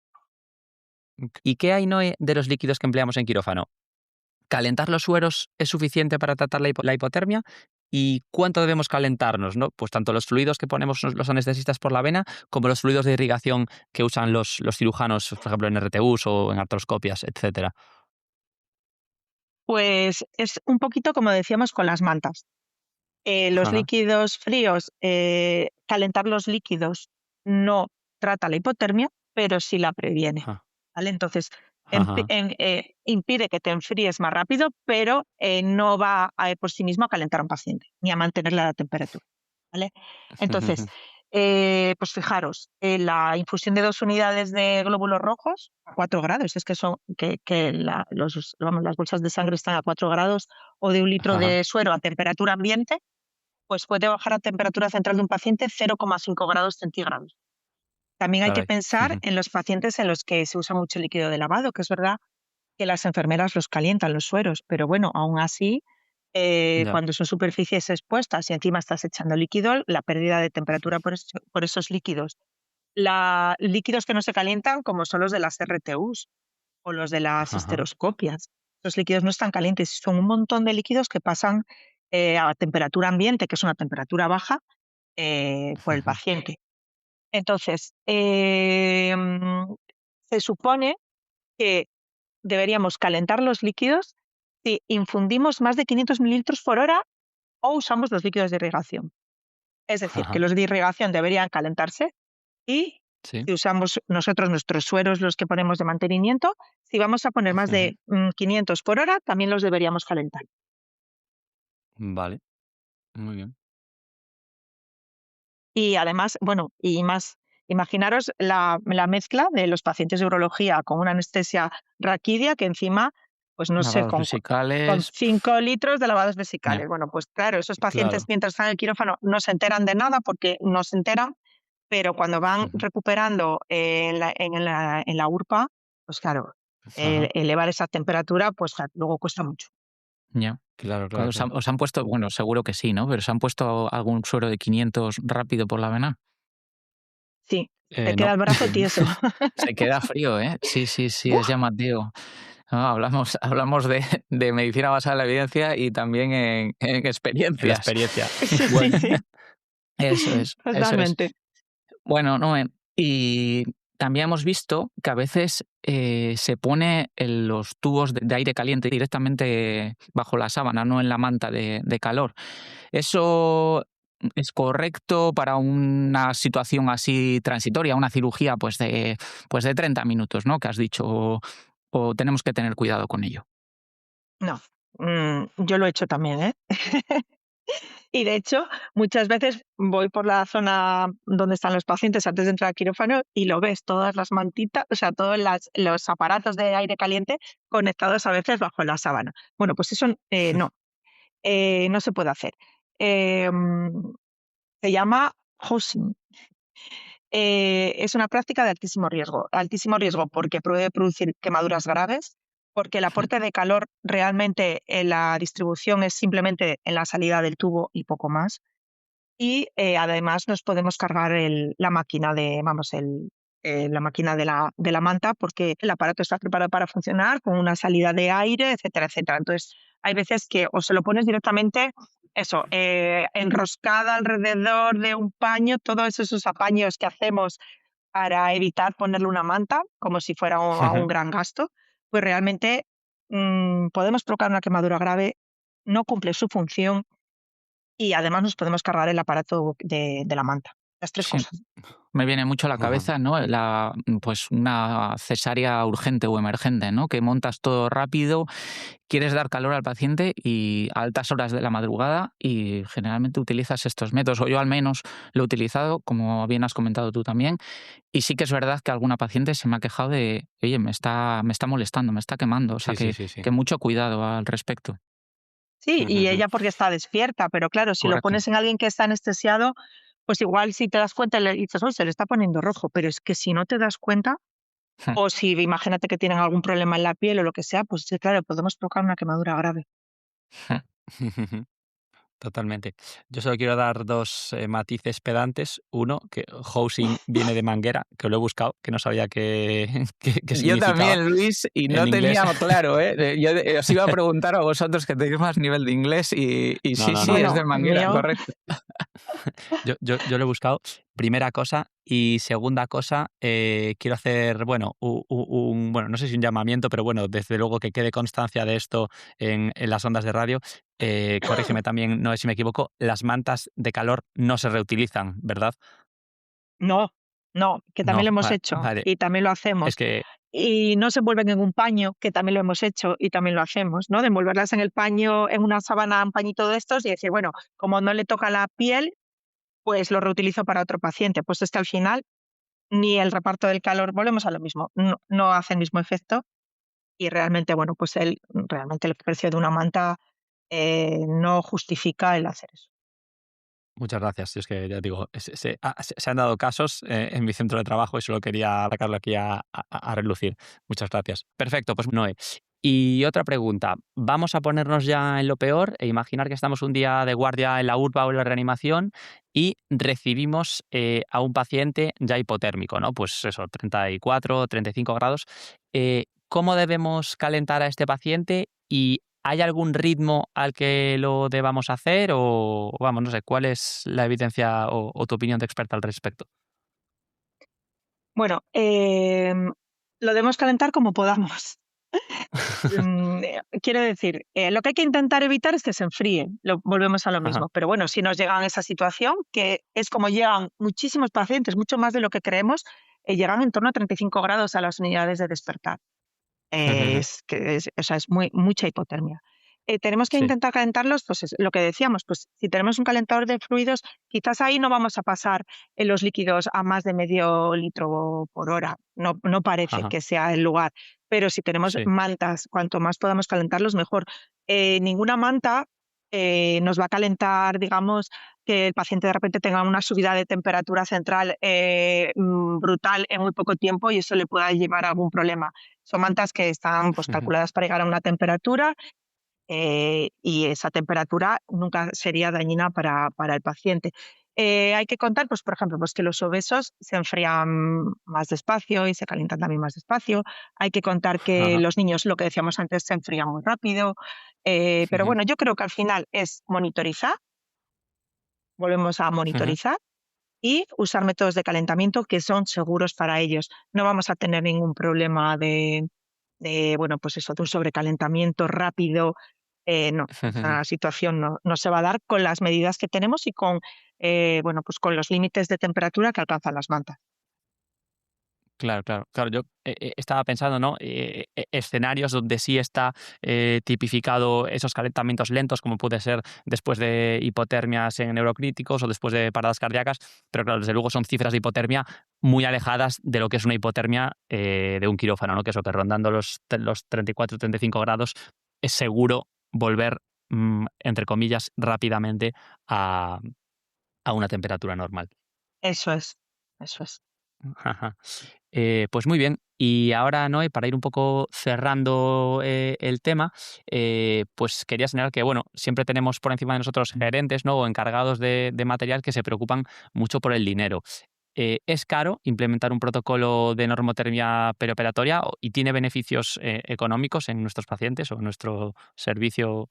¿Y qué hay, Noé, de los líquidos que empleamos en quirófano? ¿Calentar los sueros es suficiente para tratar la hipotermia? ¿Y cuánto debemos calentarnos, ¿no? Pues tanto los fluidos que ponemos los anestesistas por la vena como los fluidos de irrigación que usan los cirujanos, por ejemplo, en RTUs o en artroscopias, etcétera. Pues es un poquito como decíamos con las mantas. Los Ajá, líquidos fríos, calentar los líquidos no trata la hipotermia, pero sí la previene, ajá, ¿vale? Entonces, ajá, impide que te enfríes más rápido, pero no va por sí mismo a calentar a un paciente, ni a mantener la temperatura, ¿vale? Entonces, pues fijaros, la infusión de 2 unidades de glóbulos rojos a 4 grados, es que son las bolsas de sangre están a 4 grados, o de 1 litro ajá, de suero a temperatura ambiente, pues puede bajar la temperatura central de un paciente 0,5 grados centígrados. También hay que caray. pensar en los pacientes en los que se usa mucho líquido de lavado, que es verdad que las enfermeras los calientan los sueros, pero bueno, aún así, Ya. cuando son superficies expuestas y encima estás echando líquido, la pérdida de temperatura por esos líquidos. Líquidos que no se calientan, como son los de las RTUs o los de las Ajá. esteroscopias. Los líquidos no están calientes, son un montón de líquidos que pasan a temperatura ambiente, que es una temperatura baja, por el paciente. Entonces, se supone que deberíamos calentar los líquidos si infundimos más de 500 mililitros por hora o usamos los líquidos de irrigación. Es decir, que Ajá. los de irrigación deberían calentarse y Sí. si usamos nosotros nuestros sueros, los que ponemos de mantenimiento, si vamos a poner más de 500 por hora, también los deberíamos calentar. Vale, muy bien. Y además, bueno, y más, imaginaros la mezcla de los pacientes de urología con una anestesia raquídea que encima, pues no sé, Lavados con vesicales. 5 litros de lavados vesicales. Ya. Bueno, pues claro, esos pacientes Claro. mientras están en el quirófano no se enteran de nada porque no se enteran, pero cuando van recuperando en la URPA, pues claro, Ajá. elevar esa temperatura, pues luego cuesta mucho. Ya. Claro, claro, claro. Os han puesto, bueno, seguro que sí, ¿no? Pero ¿os han puesto algún suero de 500 rápido por la vena? Sí, te queda No. el brazo tieso. Se queda frío, ¿eh? Sí, sí, sí, es ¡Buf! llamativo. No, hablamos de medicina basada en la evidencia y también en En la experiencias. experiencia. Sí, sí, Bueno. sí, Eso es, eso es. totalmente. Bueno, no, y también hemos visto que a veces se pone los tubos de aire caliente directamente bajo la sábana, no en la manta de calor. ¿Eso es correcto para una situación así transitoria, una cirugía pues de 30 minutos, ¿no? Que has dicho, o tenemos que tener cuidado con ello? No, yo lo he hecho también, ¿eh? Y de hecho, muchas veces voy por la zona donde están los pacientes antes de entrar al quirófano y lo ves, todas las mantitas, o sea, todos los aparatos de aire caliente conectados a veces bajo la sábana. Bueno, pues eso no, no se puede hacer. Em, Se llama hosing. Es una práctica de altísimo riesgo porque puede producir quemaduras graves, porque el aporte de calor realmente en la distribución es simplemente en la salida del tubo y poco más. Y además nos podemos cargar la máquina la máquina de la manta porque el aparato está preparado para funcionar con una salida de aire, etcétera, etcétera. Entonces, hay veces que o se lo pones directamente, eso, enroscada alrededor de un paño, todos esos apaños que hacemos para evitar ponerle una manta, como si fuera a un gran gasto, pues realmente podemos provocar una quemadura grave, no cumple su función y además nos podemos cargar el aparato de la manta. Las 3 Sí. cosas. Me viene mucho a la Ajá. cabeza, ¿no? Pues una cesárea urgente o emergente, ¿no? Que montas todo rápido, quieres dar calor al paciente y a altas horas de la madrugada y generalmente utilizas estos métodos, o yo al menos lo he utilizado, como bien has comentado tú también, y sí que es verdad que alguna paciente se me ha quejado de, oye, me está molestando, me está quemando, o sea Sí, sí, sí, sí. que mucho cuidado al respecto. Sí, y ella porque está despierta, pero claro, si lo Correcto. pones en alguien que está anestesiado, pues igual si te das cuenta le dices: "Uy, se le está poniendo rojo", pero es que si no te das cuenta, o si imagínate que tienen algún problema en la piel o lo que sea, pues sí, claro, podemos provocar una quemadura grave. Totalmente. Yo solo quiero dar dos matices pedantes. Uno, que housing viene de manguera, que lo he buscado, que no sabía qué Yo significaba también, Luis, y en no inglés. tenía claro, ¿eh? Yo os iba a preguntar a vosotros que tenéis más nivel de inglés y No, sí, no, sí, no. es de Bueno, el manguera, mío, correcto. Yo lo he buscado, primera cosa. Y segunda cosa, quiero hacer, bueno, bueno, no sé si un llamamiento, pero bueno, desde luego que quede constancia de esto en las ondas de radio. Corrígeme también, no sé si me equivoco, las mantas de calor no se reutilizan, ¿verdad? no, no, que también lo No, hemos hecho vale. y también lo Es hacemos. que, Y no se envuelven en un paño, que también lo hemos hecho y también lo hacemos, ¿no? De envolverlas en el paño, en una sábana, un pañito de estos y decir, bueno, como no le toca la piel, pues lo reutilizo para otro paciente. Pues es que al final ni el reparto del calor, volvemos a lo mismo, no hace el mismo efecto y realmente, bueno, pues realmente el precio de una manta no justifica el hacer eso. muchas gracias. Es que ya digo, se han dado casos en mi centro de trabajo y solo quería sacarlo aquí a relucir. Muchas gracias. Perfecto, pues Noé. Y otra pregunta, vamos a ponernos ya en lo peor e imaginar que estamos un día de guardia en la urba o en la reanimación y recibimos a un paciente ya hipotérmico, ¿no? Pues eso, 34, 35 grados. ¿Cómo debemos calentar a este paciente y hay algún ritmo al que lo debamos hacer o, vamos, no sé, cuál es la evidencia o tu opinión de experta al respecto? Bueno, lo debemos calentar como podamos. Quiero decir, lo que hay que intentar evitar es que se enfríe, volvemos a lo Ajá. mismo. Pero bueno, si nos llegan a esa situación, que es como llegan muchísimos pacientes, mucho más de lo que creemos, llegan en torno a 35 grados a las unidades de despertar. O sea, es mucha hipotermia. Tenemos que Sí. intentar calentarlos, pues es lo que decíamos, pues si tenemos un calentador de fluidos, quizás ahí no vamos a pasar en los líquidos a más de medio litro por hora. No parece Ajá. que sea el lugar. Pero si tenemos Sí. mantas, cuanto más podamos calentarlos, mejor. Ninguna manta nos va a calentar, digamos, que el paciente de repente tenga una subida de temperatura central brutal en muy poco tiempo y eso le pueda llevar a algún problema. Son mantas que están pues, calculadas para llegar a una temperatura y esa temperatura nunca sería dañina para el paciente. Hay que contar, pues, por ejemplo, pues que los obesos se enfrían más despacio y se calientan también más despacio. Hay que contar que Ajá. los niños, lo que decíamos antes, se enfrían muy rápido. Pero bueno, yo creo que al final es monitorizar, volvemos a monitorizar y usar métodos de calentamiento que son seguros para ellos. No vamos a tener ningún problema bueno, pues eso, de un sobrecalentamiento rápido. No, esa situación no se va a dar con las medidas que tenemos y bueno, pues con los límites de temperatura que alcanzan las mantas. Claro, claro, claro. Yo estaba pensando, ¿no? Escenarios donde sí está tipificado esos calentamientos lentos, como puede ser después de hipotermias en neurocríticos o después de paradas cardíacas, pero claro, desde luego son cifras de hipotermia muy alejadas de lo que es una hipotermia de un quirófano, ¿no? Que eso, que rondando los 34, 35 grados es seguro volver, entre comillas, rápidamente a, a una temperatura normal. Eso es, eso es. Ajá. Pues muy bien. Y ahora, Noé, para ir un poco cerrando el tema, pues quería señalar que, bueno, siempre tenemos por encima de nosotros gerentes, ¿no? O encargados de material que se preocupan mucho por el dinero. ¿Es caro implementar un protocolo de normotermia perioperatoria y tiene beneficios económicos en nuestros pacientes o en nuestro servicio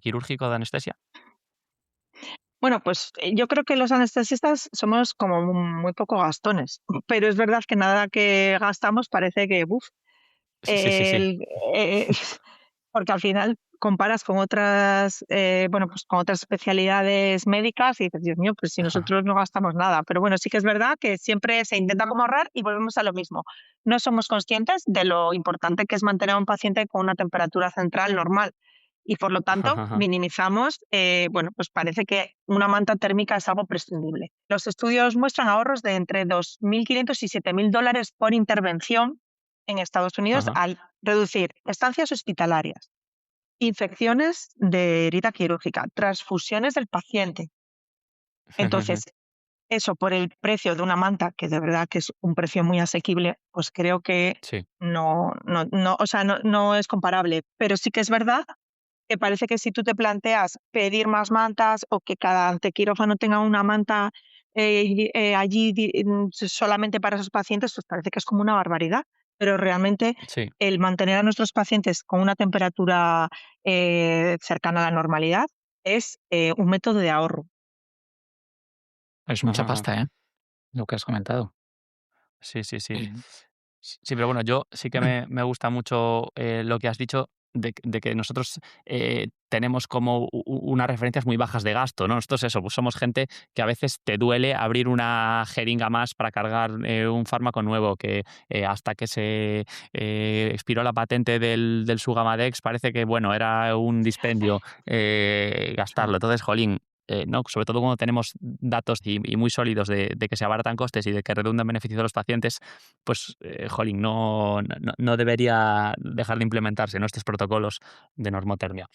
quirúrgico de anestesia? Bueno, pues yo creo que los anestesistas somos como muy poco gastones, pero es verdad que nada que gastamos parece que, uf, Sí, sí, sí. el, eh, porque al final comparas con otras, bueno, pues con otras especialidades médicas y dices, Dios mío, pues si Ajá, nosotros no gastamos nada. Pero bueno, sí que es verdad que siempre se intenta como ahorrar y volvemos a lo mismo. No somos conscientes de lo importante que es mantener a un paciente con una temperatura central normal. Y por lo ajá, tanto, ajá, minimizamos, bueno, pues parece que una manta térmica es algo prescindible. Los estudios muestran ahorros de entre 2.500 y 7.000 dólares por intervención en Estados Unidos ajá. al reducir estancias hospitalarias, infecciones de herida quirúrgica, transfusiones del paciente. Entonces, eso por el precio de una manta, que de verdad que es un precio muy asequible, pues creo que Sí. o sea, no es comparable. Pero sí que es verdad que parece que si tú te planteas pedir más mantas o que cada antequirófano tenga una manta allí solamente para esos pacientes, pues parece que es como una barbaridad. Pero realmente Sí. el mantener a nuestros pacientes con una temperatura cercana a la normalidad es un método de ahorro. Es mucha Ajá, ajá. pasta, ¿eh? Lo que has comentado. Sí, sí, sí. Y- Sí, pero bueno, yo sí que me gusta mucho lo que has dicho de que nosotros tenemos como unas referencias muy bajas de gasto, ¿no? Nosotros eso, pues somos gente que a veces te duele abrir una jeringa más para cargar un fármaco nuevo, que hasta que se expiró la patente del Sugamadex parece que, bueno, era un dispendio gastarlo. Entonces, jolín, ¿no? Sobre todo cuando tenemos datos y muy sólidos de que se abaratan costes y de que redunda en beneficio de los pacientes, pues, jolín, no debería dejar de implementarse, ¿no? Estos protocolos de normotermia.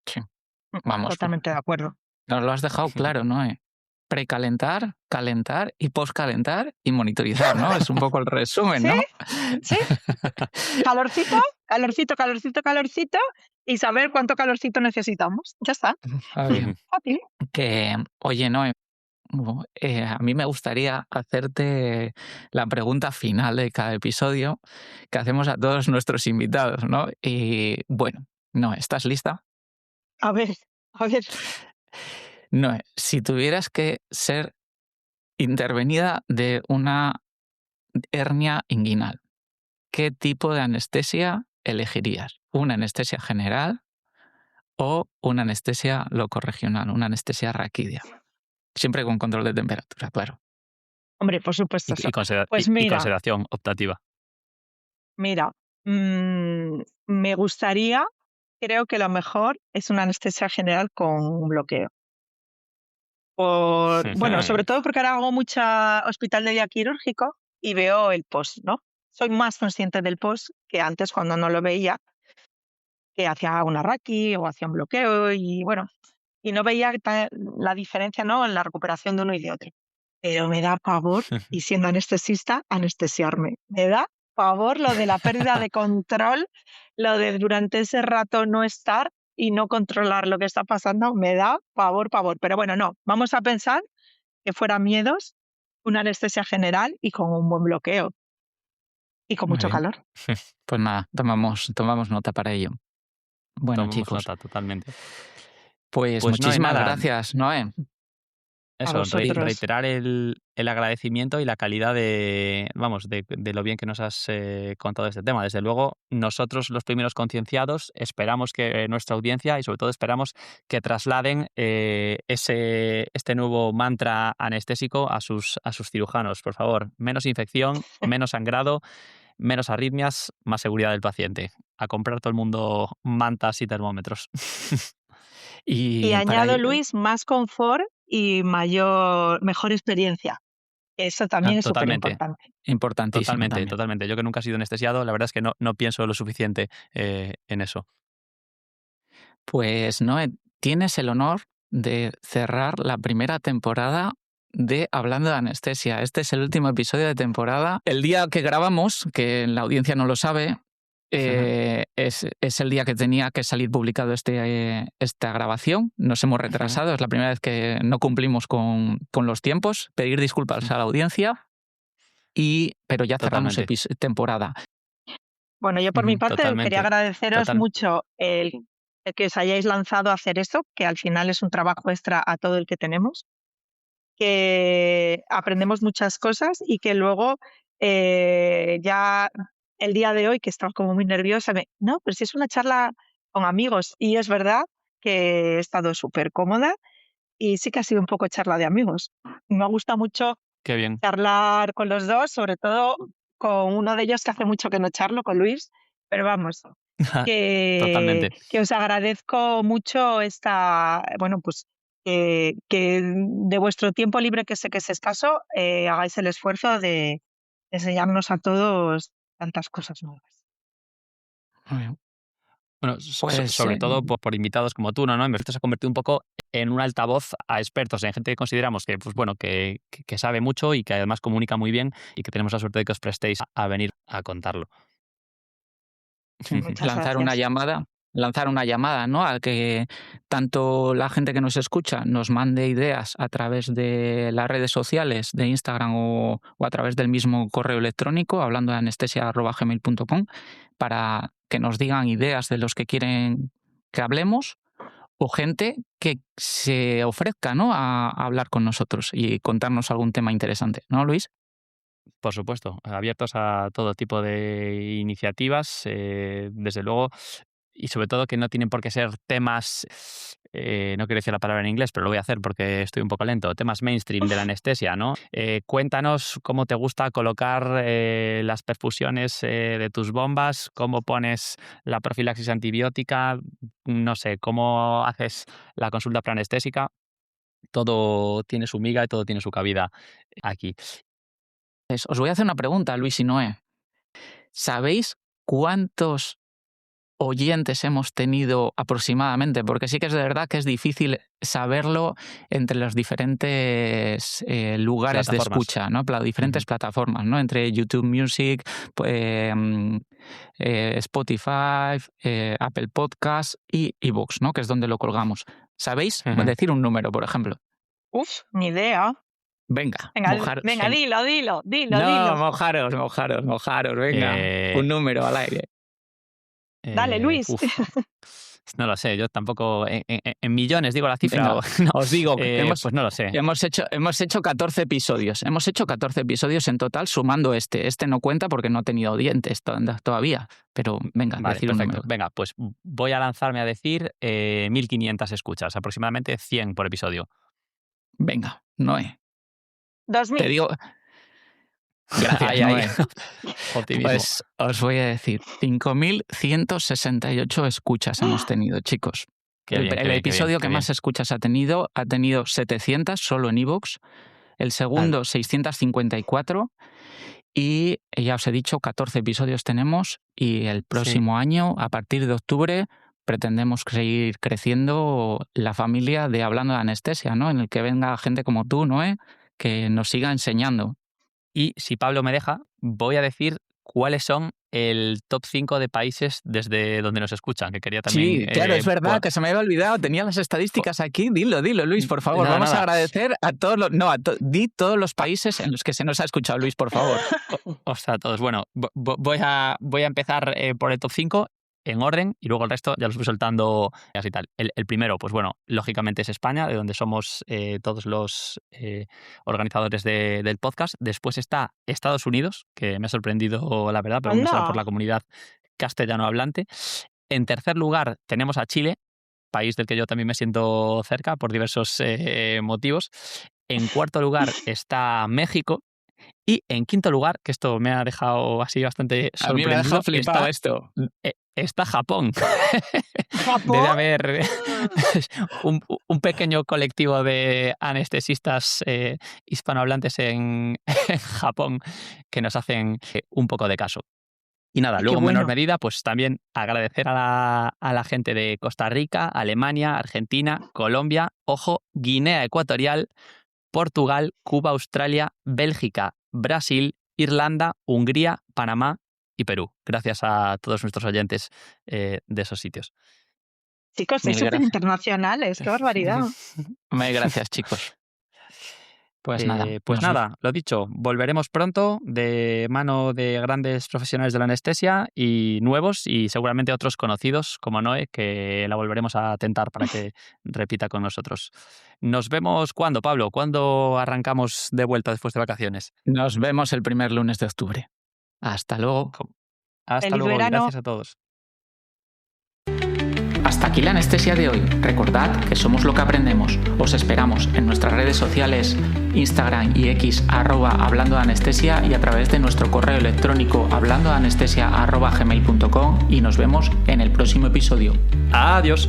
Sí, vamos, Totalmente de acuerdo. nos lo has dejado claro, ¿no? Precalentar, calentar y poscalentar y monitorizar, ¿no? Es un poco el resumen, Sí, ¿no? sí. Calorcito, calorcito, calorcito, calorcito y saber cuánto calorcito necesitamos. Ya está. Oye, Fácil. oye, no, a mí me gustaría hacerte la pregunta final de cada episodio que hacemos a todos nuestros invitados, ¿no? Y bueno, no, ¿estás lista? A ver, a ver. No, si tuvieras que ser intervenida de una hernia inguinal, ¿qué tipo de anestesia elegirías? ¿Una anestesia general o una anestesia locorregional, una anestesia raquídea? Siempre con control de temperatura, claro. Hombre, por supuesto Y, eso. y considera- Pues y consideración optativa. mira, me gustaría, creo que lo mejor es una anestesia general con un bloqueo. Bueno, sobre todo porque ahora hago mucha hospital de día quirúrgico y veo el post, ¿no? Soy más consciente del post que antes cuando no lo veía, que hacía una raqui o hacía un bloqueo y bueno, y no veía la diferencia, ¿no? En la recuperación de uno y de otro. Pero me da pavor, y siendo anestesista, anestesiarme. Me da pavor lo de la pérdida de control, lo de durante ese rato no estar y no controlar lo que está pasando, me da pavor, pavor. Pero bueno, no, vamos a pensar que fueran miedos, una anestesia general y con un buen bloqueo y con Muy mucho bien. calor. Pues nada, tomamos nota para ello. Bueno, Tomamos chicos, nota totalmente. pues Pues Noé, muchísimas nada, gracias, Noé. A eso, vosotros. reiterar el agradecimiento y la calidad de lo bien que nos has contado este tema. Desde luego, nosotros los primeros concienciados esperamos que nuestra audiencia y sobre todo esperamos que trasladen este nuevo mantra anestésico a sus cirujanos. Por favor, menos infección, menos sangrado, menos arritmias, más seguridad del paciente. A comprar todo el mundo mantas y termómetros. Y Y para añado, Luis, más confort y mejor experiencia. Eso también es súper Totalmente. importante. importantísimo Totalmente, también. totalmente. Yo que nunca he sido anestesiado, la verdad es que no pienso lo suficiente en eso. Pues Noé, tienes el honor de cerrar la primera temporada de Hablando de Anestesia. Este es el último episodio de temporada. El día que grabamos, que la audiencia no lo sabe, es el día que tenía que salir publicado esta grabación. Nos hemos retrasado, es la primera vez que no cumplimos con los tiempos. Pedir disculpas a la audiencia, pero ya cerramos Totalmente. temporada. Bueno, yo por mi parte quería Totalmente. agradeceros mucho el que os hayáis lanzado a hacer esto, que al final es un trabajo extra a todo el que tenemos, que aprendemos muchas cosas y que luego ya el día de hoy, que estaba como muy nerviosa, no, pero si es una charla con amigos y es verdad que he estado súper cómoda y sí que ha sido un poco charla de amigos. Me gusta mucho Qué bien. charlar con los dos, sobre todo con uno de ellos que hace mucho que no charlo, con Luis, pero vamos, Totalmente. que os agradezco mucho bueno, pues que de vuestro tiempo libre, que sé que es escaso, hagáis el esfuerzo de enseñarnos a todos tantas cosas nuevas. Muy bien. Bueno, Pues sobre todo por invitados como tú, ¿no? Esto se ha convertido un poco en un altavoz a expertos, en gente que consideramos que, pues bueno, que sabe mucho y que además comunica muy bien y que tenemos la suerte de que os prestéis a venir a contarlo. Muchas lanzar una gracias. llamada lanzar una llamada, ¿no? A que tanto la gente que nos escucha nos mande ideas a través de las redes sociales, de Instagram o a través del mismo correo electrónico, hablando de anestesia@gmail.com, para que nos digan ideas de los que quieren que hablemos, o gente que se ofrezca, ¿no?, a hablar con nosotros y contarnos algún tema interesante, ¿no, Luis? Por supuesto, abiertos a todo tipo de iniciativas, desde luego, y sobre todo que no tienen por qué ser temas, no quiero decir la palabra en inglés, pero lo voy a hacer porque estoy un poco lento, temas mainstream de la anestesia, ¿no? Cuéntanos cómo te gusta colocar las perfusiones de tus bombas, cómo pones la profilaxis antibiótica, no sé, cómo haces la consulta preanestésica. Todo tiene su miga y todo tiene su cabida aquí. Os voy a hacer una pregunta, Luis y Noé. ¿Sabéis cuántos oyentes hemos tenido aproximadamente? Porque sí que es de verdad que es difícil saberlo entre los diferentes lugares de escucha, ¿no? Diferentes plataformas, ¿no? Entre YouTube Music, Spotify, Apple Podcasts y iVoox, ¿no? Que es donde lo colgamos. ¿Sabéis decir un número, por ejemplo? Uf, ni idea. Venga, dilo. No, mojaros, venga. Un número al aire. Dale, Luis. No lo sé, yo tampoco. En millones digo la cifra. Venga, no. Os digo, pues no lo sé. Hemos hecho 14 episodios. Hemos hecho 14 episodios en total, sumando este. Este no cuenta porque no ha tenido dientes todavía. Pero venga, vale, decir perfecto. un número. Venga, pues voy a lanzarme a decir 1.500 escuchas, aproximadamente 100 por episodio. Venga, Noé. 2.000. Te digo. Gracias, Noé. Optimismo. Pues os voy a decir, 5.168 escuchas hemos tenido, chicos. El episodio que más escuchas ha tenido 700 solo en iVoox, el segundo 654 y ya os he dicho, 14 episodios tenemos y el próximo año, a partir de octubre, pretendemos seguir creciendo la familia de Hablando de Anestesia, ¿no? En el que venga gente como tú, Noé, que nos siga enseñando. Y si Pablo me deja, voy a decir cuáles son el top 5 de países desde donde nos escuchan, que quería también... Sí, claro, es verdad, que se me había olvidado, tenía las estadísticas aquí. Dilo, Luis, por favor. Vamos a agradecer a todos los... di todos los países en los que se nos ha escuchado, Luis, por favor. Ostras, todos. Bueno, voy a empezar por el top 5 en orden y luego el resto ya los voy soltando así tal. El primero, pues bueno, lógicamente es España, de donde somos todos los organizadores del podcast. Después está Estados Unidos, que me ha sorprendido, la verdad, pero no será por la comunidad castellano hablante. En tercer lugar tenemos a Chile, país del que yo también me siento cerca por diversos motivos. En cuarto lugar está México. Y en quinto lugar, que esto me ha dejado así bastante sorprendido, a mí me ha dejado flipado esto. Está Japón. ¿Japón? Debe haber un pequeño colectivo de anestesistas hispanohablantes en Japón que nos hacen un poco de caso. Y nada, luego en menor medida, pues también agradecer a la gente de Costa Rica, Alemania, Argentina, Colombia, ojo, Guinea Ecuatorial, Portugal, Cuba, Australia, Bélgica, Brasil, Irlanda, Hungría, Panamá y Perú. Gracias a todos nuestros oyentes de esos sitios. Chicos, sois súper internacionales, qué barbaridad. Gracias, chicos. Pues nada, lo dicho, volveremos pronto de mano de grandes profesionales de la anestesia y nuevos y seguramente otros conocidos como Noé, que la volveremos a tentar para que repita con nosotros. Nos vemos ¿cuándo, Pablo? ¿Cuándo arrancamos de vuelta después de vacaciones? Nos vemos el primer lunes de octubre. Hasta luego. Hasta luego y gracias a todos. Hasta aquí la anestesia de hoy. Recordad que somos lo que aprendemos. Os esperamos en nuestras redes sociales, Instagram y X, @hablando de anestesia y a través de nuestro correo electrónico hablandodeanestesia@gmail.com y nos vemos en el próximo episodio. Adiós.